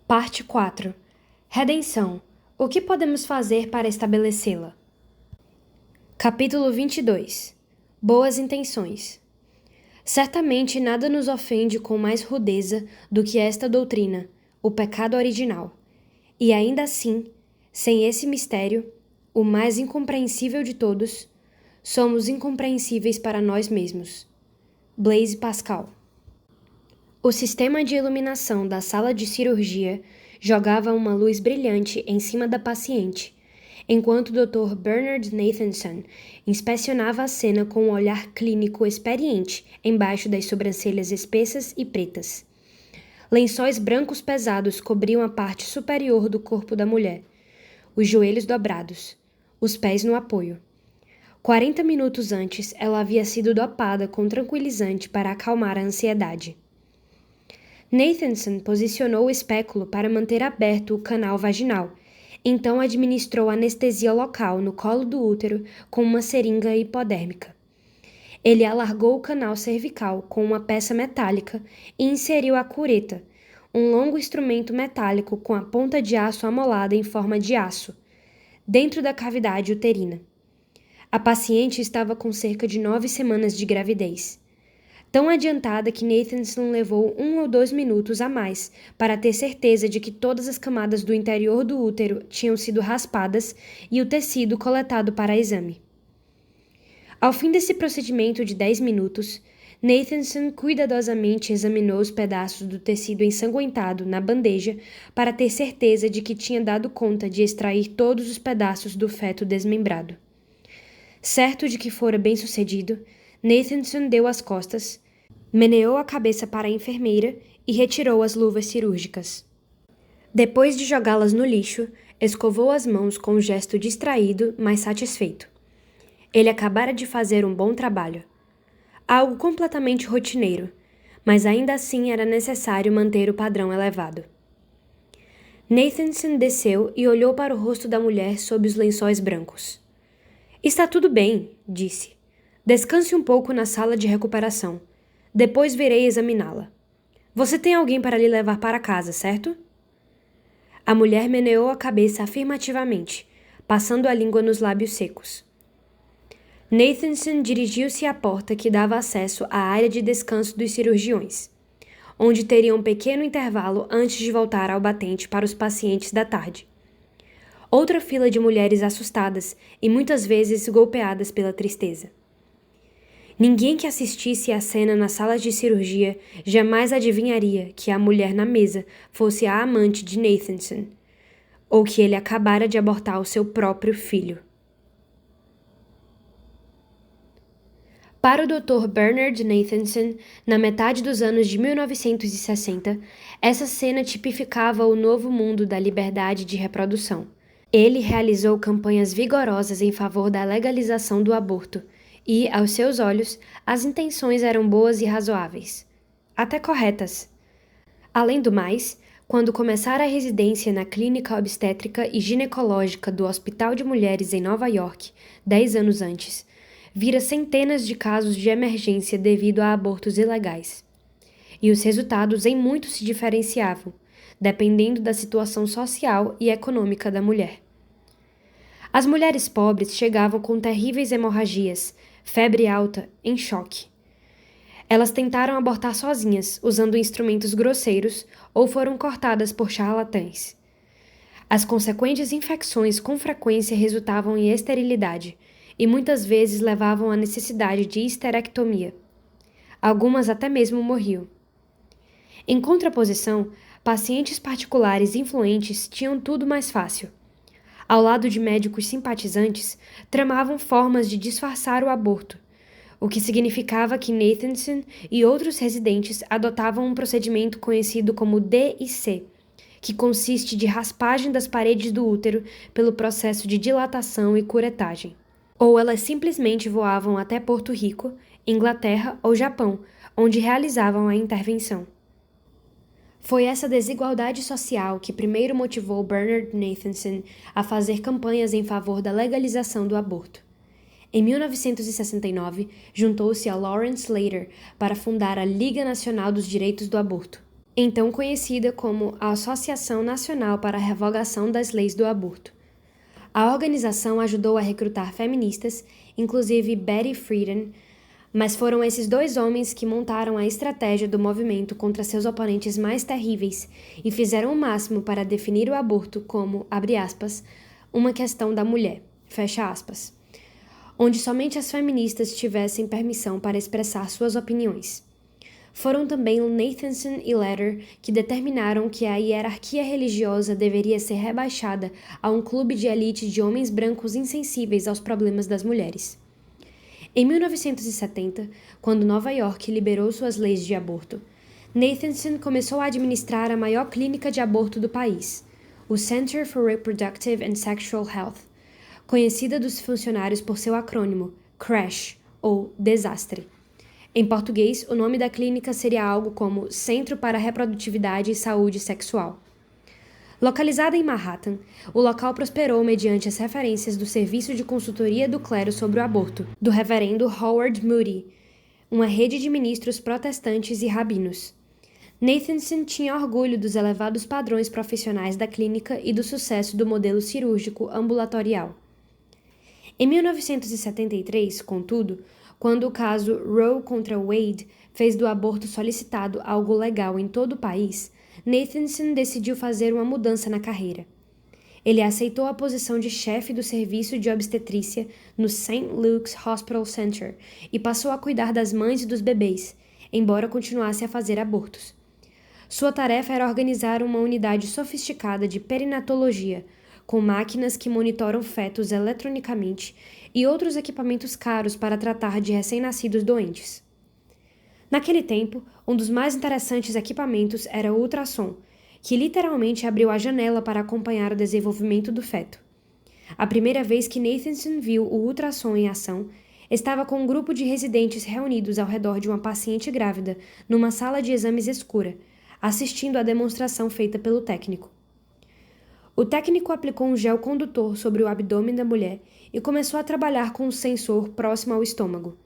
Parte 4. Redenção. O que podemos fazer para estabelecê-la? Capítulo 22. Boas intenções. Certamente nada nos ofende com mais rudeza do que esta doutrina, o pecado original. E ainda assim, sem esse mistério, o mais incompreensível de todos, somos incompreensíveis para nós mesmos. Blaise Pascal. O sistema de iluminação da sala de cirurgia jogava uma luz brilhante em cima da paciente, enquanto o Dr. Bernard Nathanson inspecionava a cena com um olhar clínico experiente embaixo das sobrancelhas espessas e pretas. Lençóis brancos pesados cobriam a parte superior do corpo da mulher, os joelhos dobrados, os pés no apoio. 40 minutos antes, ela havia sido dopada com tranquilizante para acalmar a ansiedade. Nathanson posicionou o espéculo para manter aberto o canal vaginal, então administrou anestesia local no colo do útero com uma seringa hipodérmica. Ele alargou o canal cervical com uma peça metálica e inseriu a cureta, um longo instrumento metálico com a ponta de aço amolada em forma de aço, dentro da cavidade uterina. A paciente estava com cerca de 9 semanas de gravidez. Tão adiantada que Nathanson levou 1 ou 2 minutos a mais para ter certeza de que todas as camadas do interior do útero tinham sido raspadas e o tecido coletado para exame. Ao fim desse procedimento de 10 minutos, Nathanson cuidadosamente examinou os pedaços do tecido ensanguentado na bandeja para ter certeza de que tinha dado conta de extrair todos os pedaços do feto desmembrado. Certo de que fora bem-sucedido, Nathanson deu as costas, meneou a cabeça para a enfermeira e retirou as luvas cirúrgicas. Depois de jogá-las no lixo, escovou as mãos com um gesto distraído, mas satisfeito. Ele acabara de fazer um bom trabalho. Algo completamente rotineiro, mas ainda assim era necessário manter o padrão elevado. Nathanson desceu e olhou para o rosto da mulher sob os lençóis brancos. Está tudo bem, disse. Descanse um pouco na sala de recuperação. Depois virei examiná-la. Você tem alguém para lhe levar para casa, certo? A mulher meneou a cabeça afirmativamente, passando a língua nos lábios secos. Nathanson dirigiu-se à porta que dava acesso à área de descanso dos cirurgiões, onde teria um pequeno intervalo antes de voltar ao batente para os pacientes da tarde. Outra fila de mulheres assustadas e muitas vezes golpeadas pela tristeza. Ninguém que assistisse à cena na sala de cirurgia jamais adivinharia que a mulher na mesa fosse a amante de Nathanson, ou que ele acabara de abortar o seu próprio filho. Para o Dr. Bernard Nathanson, na metade dos anos de 1960, essa cena tipificava o novo mundo da liberdade de reprodução. Ele realizou campanhas vigorosas em favor da legalização do aborto e, aos seus olhos, as intenções eram boas e razoáveis. Até corretas. Além do mais, quando começara a residência na Clínica Obstétrica e Ginecológica do Hospital de Mulheres em Nova York, 10 anos antes, vira centenas de casos de emergência devido a abortos ilegais. E os resultados em muito se diferenciavam, dependendo da situação social e econômica da mulher. As mulheres pobres chegavam com terríveis hemorragias, febre alta, em choque. Elas tentaram abortar sozinhas, usando instrumentos grosseiros, ou foram cortadas por charlatães. As consequentes infecções com frequência resultavam em esterilidade, e muitas vezes levavam à necessidade de histerectomia. Algumas até mesmo morriam. Em contraposição, pacientes particulares influentes tinham tudo mais fácil. Ao lado de médicos simpatizantes, tramavam formas de disfarçar o aborto, o que significava que Nathanson e outros residentes adotavam um procedimento conhecido como DIC, que consiste de raspagem das paredes do útero pelo processo de dilatação e curetagem. Ou elas simplesmente voavam até Porto Rico, Inglaterra ou Japão, onde realizavam a intervenção. Foi essa desigualdade social que primeiro motivou Bernard Nathanson a fazer campanhas em favor da legalização do aborto. Em 1969, juntou-se a Lawrence Slater para fundar a Liga Nacional dos Direitos do Aborto. então conhecida como a Associação Nacional para a Revogação das Leis do Aborto. A organização ajudou a recrutar feministas, inclusive Betty Friedan, mas foram esses dois homens que montaram a estratégia do movimento contra seus oponentes mais terríveis e fizeram o máximo para definir o aborto como, abre aspas, uma questão da mulher, fecha aspas, onde somente as feministas tivessem permissão para expressar suas opiniões. Foram também Nathanson e Leder que determinaram que a hierarquia religiosa deveria ser rebaixada a um clube de elite de homens brancos insensíveis aos problemas das mulheres. Em 1970, quando Nova York liberou suas leis de aborto, Nathanson começou a administrar a maior clínica de aborto do país, o Center for Reproductive and Sexual Health, conhecida dos funcionários por seu acrônimo CRASH, ou Desastre. Em português, o nome da clínica seria algo como Centro para Reprodutividade e Saúde Sexual. Localizada em Manhattan, o local prosperou mediante as referências do Serviço de Consultoria do Clero sobre o Aborto, do reverendo Howard Moody, uma rede de ministros protestantes e rabinos. Nathanson tinha orgulho dos elevados padrões profissionais da clínica e do sucesso do modelo cirúrgico ambulatorial. Em 1973, contudo, quando o caso Roe contra Wade fez do aborto solicitado algo legal em todo o país, Nathanson decidiu fazer uma mudança na carreira. Ele aceitou a posição de chefe do serviço de obstetrícia no St. Luke's Hospital Center e passou a cuidar das mães e dos bebês, embora continuasse a fazer abortos. Sua tarefa era organizar uma unidade sofisticada de perinatologia, com máquinas que monitoram fetos eletronicamente e outros equipamentos caros para tratar de recém-nascidos doentes. Naquele tempo, um dos mais interessantes equipamentos era o ultrassom, que literalmente abriu a janela para acompanhar o desenvolvimento do feto. A primeira vez que Nathanson viu o ultrassom em ação, estava com um grupo de residentes reunidos ao redor de uma paciente grávida, numa sala de exames escura, assistindo à demonstração feita pelo técnico. O técnico aplicou um gel condutor sobre o abdômen da mulher e começou a trabalhar com um sensor próximo ao estômago.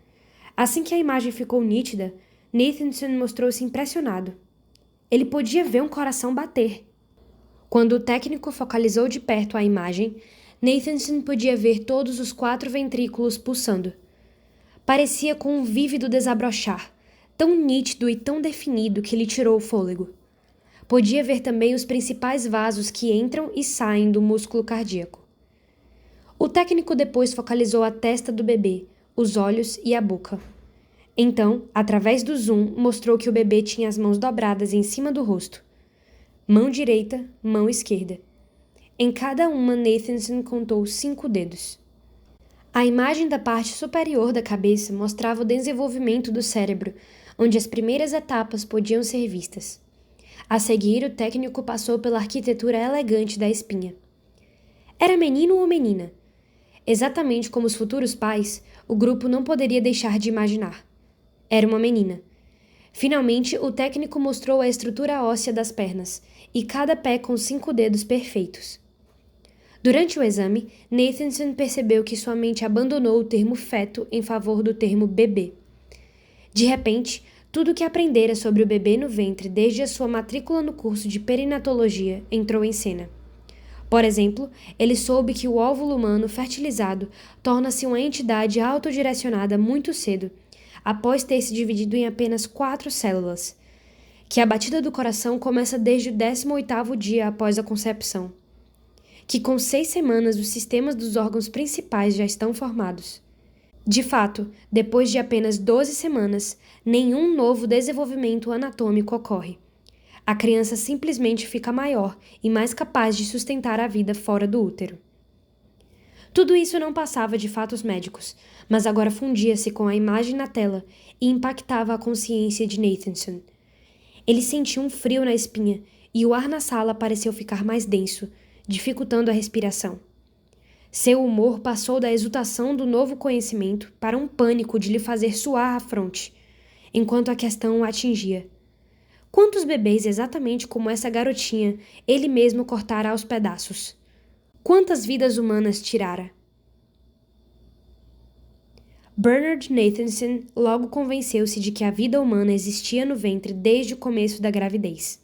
Assim que a imagem ficou nítida, Nathanson mostrou-se impressionado. Ele podia ver um coração bater. Quando o técnico focalizou de perto a imagem, Nathanson podia ver todos os 4 ventrículos pulsando. Parecia com um vívido desabrochar, tão nítido e tão definido que lhe tirou o fôlego. Podia ver também os principais vasos que entram e saem do músculo cardíaco. O técnico depois focalizou a testa do bebê, os olhos e a boca. Então, através do zoom, mostrou que o bebê tinha as mãos dobradas em cima do rosto. Mão direita, mão esquerda. Em cada uma, Nathanson contou 5 dedos. A imagem da parte superior da cabeça mostrava o desenvolvimento do cérebro, onde as primeiras etapas podiam ser vistas. A seguir, o técnico passou pela arquitetura elegante da espinha. Era menino ou menina? Exatamente como os futuros pais, o grupo não poderia deixar de imaginar. Era uma menina. Finalmente, o técnico mostrou a estrutura óssea das pernas, e cada pé com 5 dedos perfeitos. Durante o exame, Nathanson percebeu que sua mente abandonou o termo feto em favor do termo bebê. De repente, tudo o que aprendera sobre o bebê no ventre desde a sua matrícula no curso de perinatologia entrou em cena. Por exemplo, ele soube que o óvulo humano fertilizado torna-se uma entidade autodirecionada muito cedo, após ter se dividido em apenas 4 células, que a batida do coração começa desde o 18º dia após a concepção, que com 6 semanas os sistemas dos órgãos principais já estão formados. De fato, depois de apenas 12 semanas, nenhum novo desenvolvimento anatômico ocorre. A criança simplesmente fica maior e mais capaz de sustentar a vida fora do útero. Tudo isso não passava de fatos médicos, mas agora fundia-se com a imagem na tela e impactava a consciência de Nathanson. Ele sentiu um frio na espinha e o ar na sala pareceu ficar mais denso, dificultando a respiração. Seu humor passou da exultação do novo conhecimento para um pânico de lhe fazer suar a fronte, enquanto a questão o atingia. Quantos bebês exatamente como essa garotinha ele mesmo cortara aos pedaços? Quantas vidas humanas tirara? Bernard Nathanson logo convenceu-se de que a vida humana existia no ventre desde o começo da gravidez.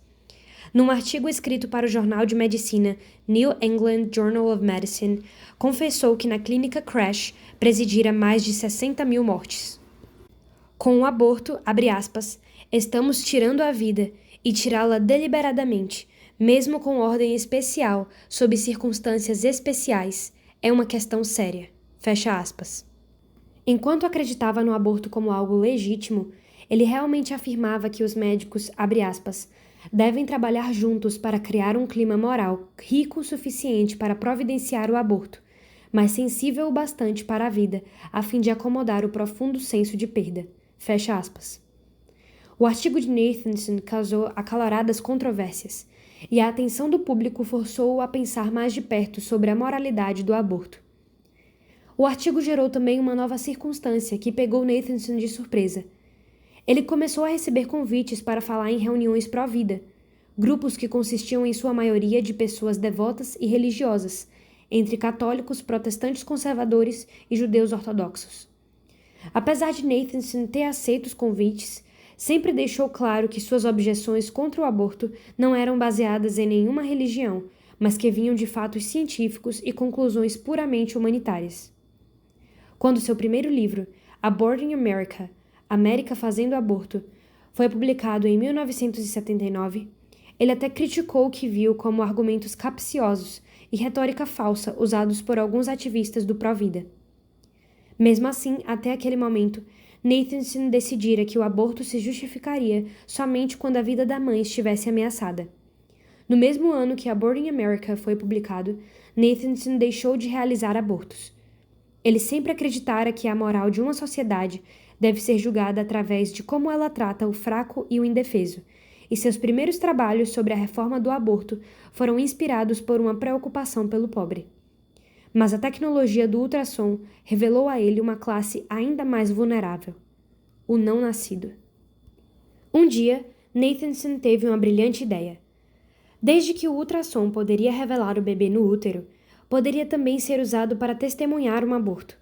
Num artigo escrito para o jornal de medicina New England Journal of Medicine, confessou que na clínica Crash presidira mais de 60 mil mortes. Com o aborto, abre aspas, estamos tirando a vida e tirá-la deliberadamente, mesmo com ordem especial, sob circunstâncias especiais, é uma questão séria. Fecha aspas. Enquanto acreditava no aborto como algo legítimo, ele realmente afirmava que os médicos, abre aspas, devem trabalhar juntos para criar um clima moral rico o suficiente para providenciar o aborto, mas sensível o bastante para a vida, a fim de acomodar o profundo senso de perda. Fecha aspas. O artigo de Nathanson causou acaloradas controvérsias, e a atenção do público forçou-o a pensar mais de perto sobre a moralidade do aborto. O artigo gerou também uma nova circunstância que pegou Nathanson de surpresa. Ele começou a receber convites para falar em reuniões pró-vida, grupos que consistiam em sua maioria de pessoas devotas e religiosas, entre católicos, protestantes conservadores e judeus ortodoxos. Apesar de Nathanson ter aceito os convites, sempre deixou claro que suas objeções contra o aborto não eram baseadas em nenhuma religião, mas que vinham de fatos científicos e conclusões puramente humanitárias. Quando seu primeiro livro, Aborting America, América Fazendo Aborto, foi publicado em 1979, ele até criticou o que viu como argumentos capciosos e retórica falsa usados por alguns ativistas do pró-vida. Mesmo assim, até aquele momento, Nathanson decidira que o aborto se justificaria somente quando a vida da mãe estivesse ameaçada. No mesmo ano que Aborting America foi publicado, Nathanson deixou de realizar abortos. Ele sempre acreditara que a moral de uma sociedade deve ser julgada através de como ela trata o fraco e o indefeso, e seus primeiros trabalhos sobre a reforma do aborto foram inspirados por uma preocupação pelo pobre. Mas a tecnologia do ultrassom revelou a ele uma classe ainda mais vulnerável: o não nascido. Um dia, Nathanson teve uma brilhante ideia. Desde que o ultrassom poderia revelar o bebê no útero, poderia também ser usado para testemunhar um aborto.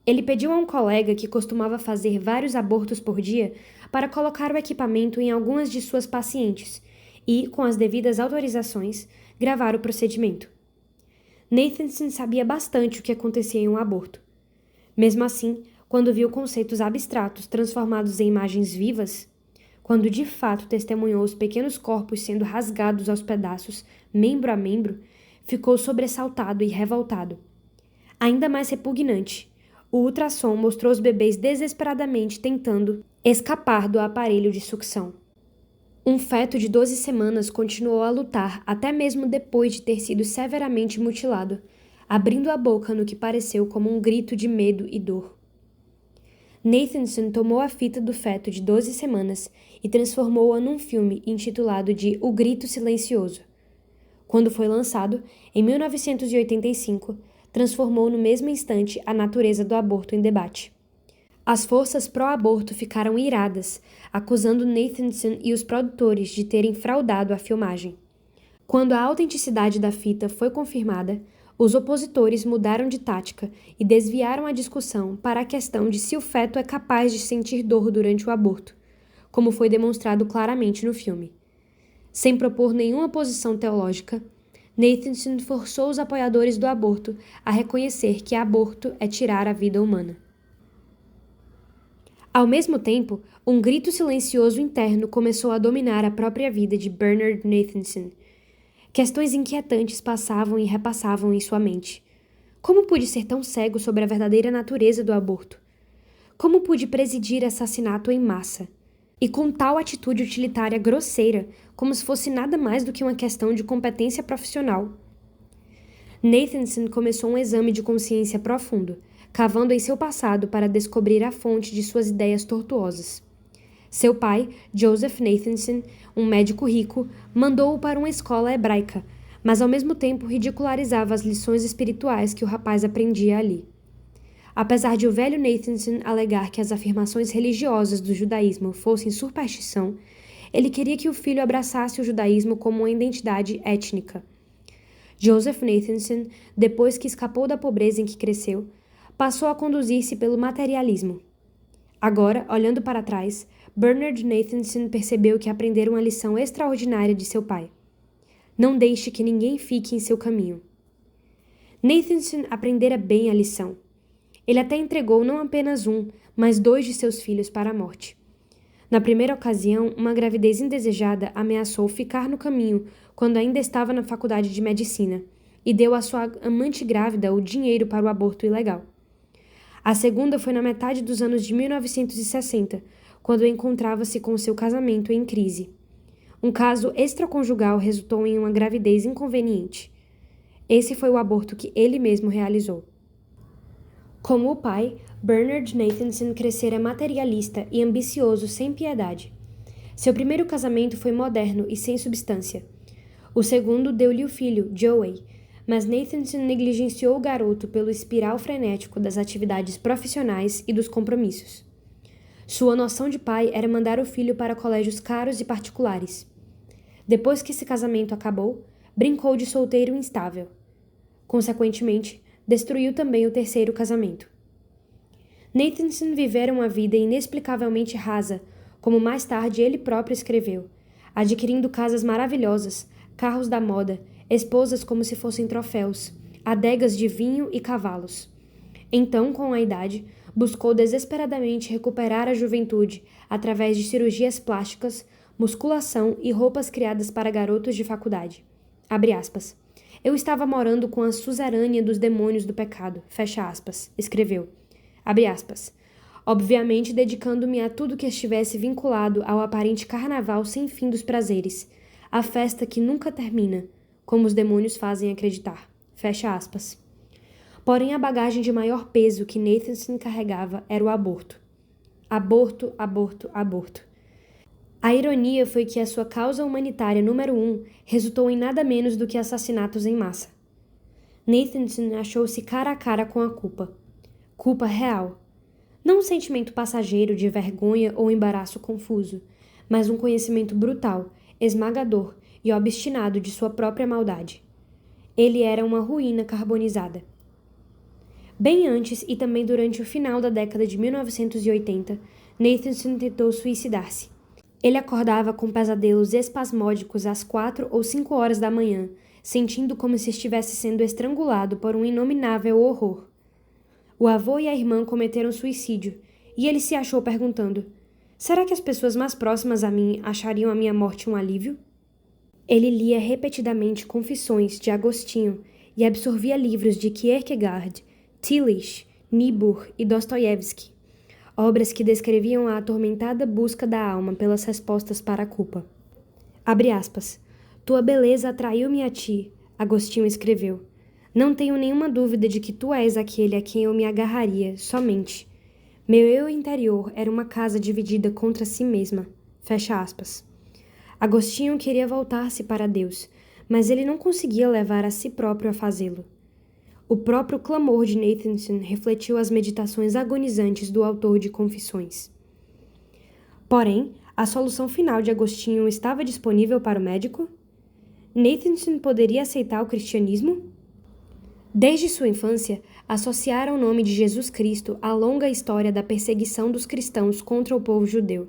Ele pediu a um colega que costumava fazer vários abortos por dia para colocar o equipamento em algumas de suas pacientes e, com as devidas autorizações, gravar o procedimento. Nathanson sabia bastante o que acontecia em um aborto. Mesmo assim, quando viu conceitos abstratos transformados em imagens vivas, quando de fato testemunhou os pequenos corpos sendo rasgados aos pedaços, membro a membro, ficou sobressaltado e revoltado. Ainda mais repugnante, o ultrassom mostrou os bebês desesperadamente tentando escapar do aparelho de sucção. Um feto de 12 semanas continuou a lutar até mesmo depois de ter sido severamente mutilado, abrindo a boca no que pareceu como um grito de medo e dor. Nathanson tomou a fita do feto de 12 semanas e transformou-a num filme intitulado de O Grito Silencioso. Quando foi lançado, em 1985, transformou no mesmo instante a natureza do aborto em debate. As forças pró-aborto ficaram iradas, acusando Nathanson e os produtores de terem fraudado a filmagem. Quando a autenticidade da fita foi confirmada, os opositores mudaram de tática e desviaram a discussão para a questão de se o feto é capaz de sentir dor durante o aborto, como foi demonstrado claramente no filme. Sem propor nenhuma posição teológica, Nathanson forçou os apoiadores do aborto a reconhecer que aborto é tirar a vida humana. Ao mesmo tempo, um grito silencioso interno começou a dominar a própria vida de Bernard Nathanson. Questões inquietantes passavam e repassavam em sua mente. Como pude ser tão cego sobre a verdadeira natureza do aborto? Como pude presidir assassinato em massa? E com tal atitude utilitária grosseira, como se fosse nada mais do que uma questão de competência profissional. Nathanson começou um exame de consciência profundo, cavando em seu passado para descobrir a fonte de suas ideias tortuosas. Seu pai, Joseph Nathanson, um médico rico, mandou-o para uma escola hebraica, mas ao mesmo tempo ridicularizava as lições espirituais que o rapaz aprendia ali. Apesar de o velho Nathanson alegar que as afirmações religiosas do judaísmo fossem superstição, ele queria que o filho abraçasse o judaísmo como uma identidade étnica. Joseph Nathanson, depois que escapou da pobreza em que cresceu, passou a conduzir-se pelo materialismo. Agora, olhando para trás, Bernard Nathanson percebeu que aprendera uma lição extraordinária de seu pai. Não deixe que ninguém fique em seu caminho. Nathanson aprendera bem a lição. Ele até entregou não apenas um, mas 2 de seus filhos para a morte. Na primeira ocasião, uma gravidez indesejada ameaçou ficar no caminho quando ainda estava na faculdade de medicina e deu à sua amante grávida o dinheiro para o aborto ilegal. A segunda foi na metade dos anos de 1960, quando encontrava-se com seu casamento em crise. Um caso extraconjugal resultou em uma gravidez inconveniente. Esse foi o aborto que ele mesmo realizou. Como o pai, Bernard Nathanson crescera materialista e ambicioso sem piedade. Seu primeiro casamento foi moderno e sem substância. O segundo deu-lhe o filho, Joey, mas Nathanson negligenciou o garoto pelo espiral frenético das atividades profissionais e dos compromissos. Sua noção de pai era mandar o filho para colégios caros e particulares. Depois que esse casamento acabou, brincou de solteiro instável. Consequentemente, destruiu também o terceiro casamento. Nathanson vivera uma vida inexplicavelmente rasa, como mais tarde ele próprio escreveu, adquirindo casas maravilhosas, carros da moda, esposas como se fossem troféus, adegas de vinho e cavalos. Então, com a idade, buscou desesperadamente recuperar a juventude através de cirurgias plásticas, musculação e roupas criadas para garotos de faculdade. Abre aspas. Eu estava morando com a suzerânea dos demônios do pecado, fecha aspas, escreveu. Abre aspas. Obviamente dedicando-me a tudo que estivesse vinculado ao aparente carnaval sem fim dos prazeres, a festa que nunca termina, como os demônios fazem acreditar, fecha aspas. Porém, a bagagem de maior peso que Nathanson carregava era o aborto. Aborto, aborto, aborto. A ironia foi que a sua causa humanitária número 1 resultou em nada menos do que assassinatos em massa. Nathanson achou-se cara a cara com a culpa. Culpa real. Não um sentimento passageiro de vergonha ou embaraço confuso, mas um conhecimento brutal, esmagador e obstinado de sua própria maldade. Ele era uma ruína carbonizada. Bem antes e também durante o final da década de 1980, Nathanson tentou suicidar-se. Ele acordava com pesadelos espasmódicos às 4 ou 5 horas da manhã, sentindo como se estivesse sendo estrangulado por um inominável horror. O avô e a irmã cometeram suicídio, e ele se achou perguntando: será que as pessoas mais próximas a mim achariam a minha morte um alívio? Ele lia repetidamente Confissões, de Agostinho, e absorvia livros de Kierkegaard, Tillich, Niebuhr e Dostoiévski, obras que descreviam a atormentada busca da alma pelas respostas para a culpa. Abre aspas. Tua beleza atraiu-me a ti, Agostinho escreveu. Não tenho nenhuma dúvida de que tu és aquele a quem eu me agarraria, somente. Meu eu interior era uma casa dividida contra si mesma. Fecha aspas. Agostinho queria voltar-se para Deus, mas ele não conseguia levar a si próprio a fazê-lo. O próprio clamor de Nathanson refletiu as meditações agonizantes do autor de Confissões. Porém, a solução final de Agostinho estava disponível para o médico? Nathanson poderia aceitar o cristianismo? Desde sua infância, associara o nome de Jesus Cristo à longa história da perseguição dos cristãos contra o povo judeu.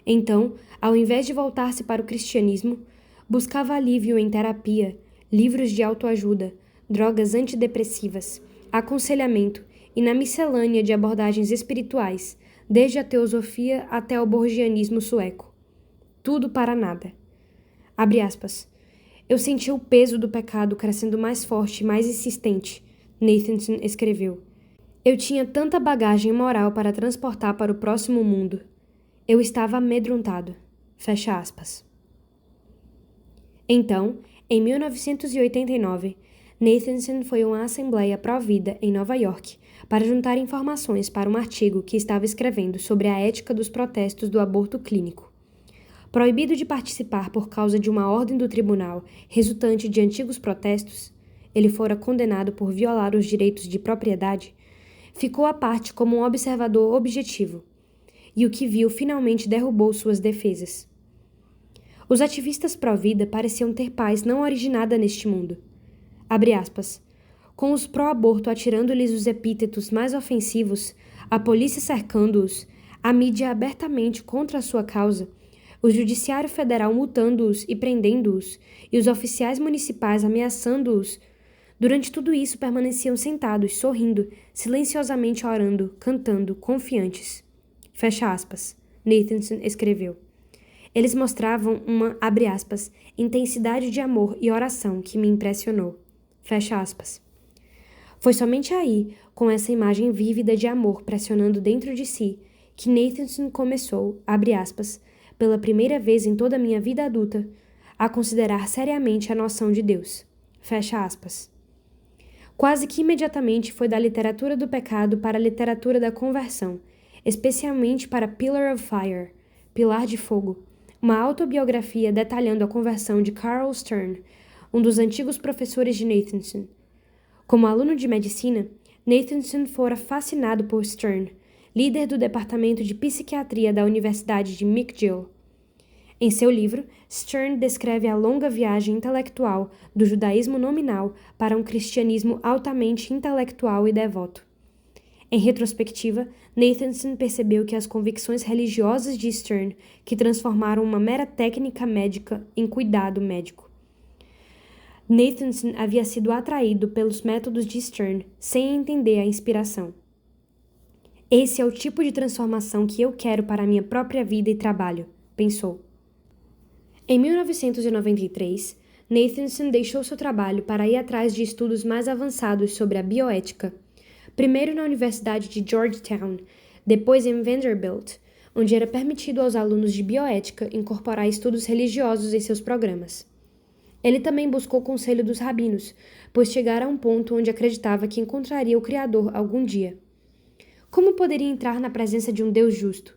Então, ao invés de voltar-se para o cristianismo, buscava alívio em terapia, livros de autoajuda, drogas antidepressivas, aconselhamento e na miscelânea de abordagens espirituais, desde a teosofia até o borgianismo sueco. Tudo para nada. Abre aspas. Eu senti o peso do pecado crescendo mais forte e mais insistente, Nathanson escreveu. Eu tinha tanta bagagem moral para transportar para o próximo mundo. Eu estava amedrontado. Fecha aspas. Então, em 1989, Nathanson foi a uma assembleia pró-vida em Nova York para juntar informações para um artigo que estava escrevendo sobre a ética dos protestos do aborto clínico. Proibido de participar por causa de uma ordem do tribunal resultante de antigos protestos, ele fora condenado por violar os direitos de propriedade, ficou à parte como um observador objetivo, e o que viu finalmente derrubou suas defesas. Os ativistas pró-vida pareciam ter paz não originada neste mundo. Abre aspas. Com os pró-aborto atirando-lhes os epítetos mais ofensivos, a polícia cercando-os, a mídia abertamente contra a sua causa, o judiciário federal multando-os e prendendo-os, e os oficiais municipais ameaçando-os. Durante tudo isso permaneciam sentados, sorrindo, silenciosamente orando, cantando, confiantes. Fecha aspas. Nathanson escreveu. Eles mostravam uma, abre aspas, intensidade de amor e oração que me impressionou. Fecha aspas. Foi somente aí, com essa imagem vívida de amor pressionando dentro de si, que Nathanson começou, abre aspas, pela primeira vez em toda a minha vida adulta, a considerar seriamente a noção de Deus. Fecha aspas. Quase que imediatamente foi da literatura do pecado para a literatura da conversão, especialmente para Pillar of Fire, Pilar de Fogo, uma autobiografia detalhando a conversão de Carl Stern, um dos antigos professores de Nathanson. Como aluno de medicina, Nathanson fora fascinado por Stern, líder do departamento de psiquiatria da Universidade de McGill. Em seu livro, Stern descreve a longa viagem intelectual do judaísmo nominal para um cristianismo altamente intelectual e devoto. Em retrospectiva, Nathanson percebeu que as convicções religiosas de Stern que transformaram uma mera técnica médica em cuidado médico. Nathanson havia sido atraído pelos métodos de Stern sem entender a inspiração. Esse é o tipo de transformação que eu quero para a minha própria vida e trabalho, pensou. Em 1993, Nathanson deixou seu trabalho para ir atrás de estudos mais avançados sobre a bioética, primeiro na Universidade de Georgetown, depois em Vanderbilt, onde era permitido aos alunos de bioética incorporar estudos religiosos em seus programas. Ele também buscou o conselho dos rabinos, pois chegara a um ponto onde acreditava que encontraria o Criador algum dia. Como poderia entrar na presença de um Deus justo?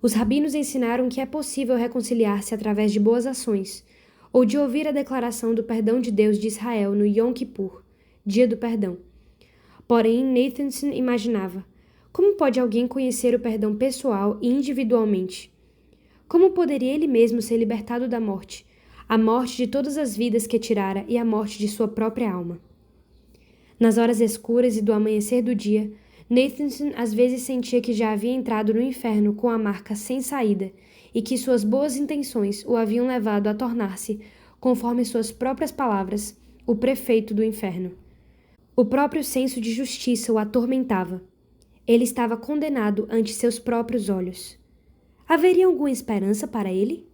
Os rabinos ensinaram que é possível reconciliar-se através de boas ações, ou de ouvir a declaração do perdão de Deus de Israel no Yom Kippur, Dia do Perdão. Porém, Nathanson imaginava, como pode alguém conhecer o perdão pessoal e individualmente? Como poderia ele mesmo ser libertado da morte, a morte de todas as vidas que tirara e a morte de sua própria alma? Nas horas escuras e do amanhecer do dia, Nathanson às vezes sentia que já havia entrado no inferno com a marca sem saída e que suas boas intenções o haviam levado a tornar-se, conforme suas próprias palavras, o prefeito do inferno. O próprio senso de justiça o atormentava. Ele estava condenado ante seus próprios olhos. Haveria alguma esperança para ele?